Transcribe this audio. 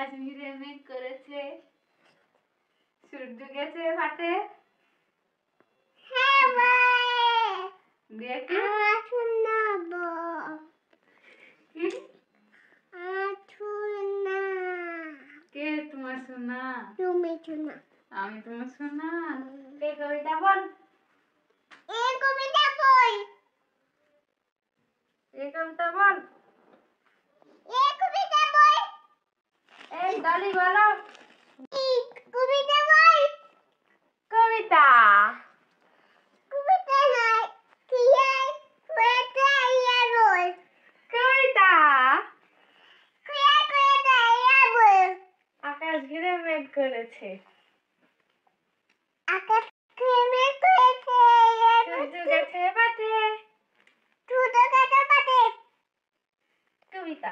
কাশ্মীরে মেঘ করেছে, সূর্য গেছে ফাটে। দেখি কে তোমার সোনা? তুমি সোনা। আমি তোমার সোনা। এই কবিতা বল। এই কবিতা বল। এই কবিতা বল। এই কবিতা বল। এই ডালি বলো। এই কবিতা বল। কবিতা। কবিতা নয়, কিয়াই কবিতা ইয়া বল। কবিতা। কিয়াই কবিতা ইয়া বল। আকাশ ঘিরে মেঘ করেছে, আকাশ ঘিরে মেঘ করেছে, সূর্য গেছে ফাটে। সূর্য গেছে ফাটে। কবিতা।